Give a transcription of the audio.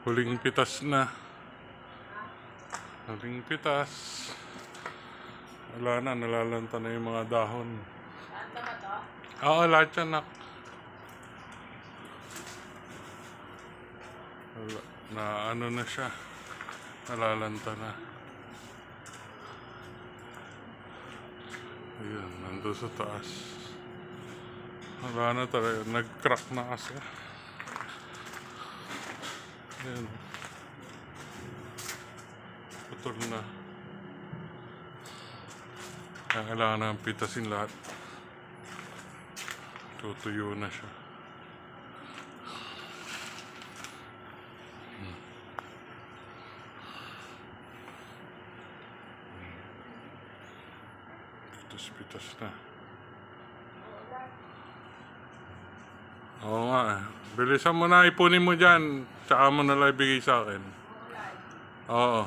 Huling pitas na. Huling pitas. Wala na, nalalanta na yung mga dahon. Lanta ba to? Oo, lahat yan, nak. Na ano na siya. Nalalanta na. Ayan, nandun sa taas. Wala na talaga, nag-crack na kasi. Ayan. Putol na. Kailangan na pitasin lahat. Tutuyo na siya. Pitas na. Oo nga eh. Bilisan mo na, ipunin mo dyan. Tsaka mo na lang ibigay sa akin. Oo.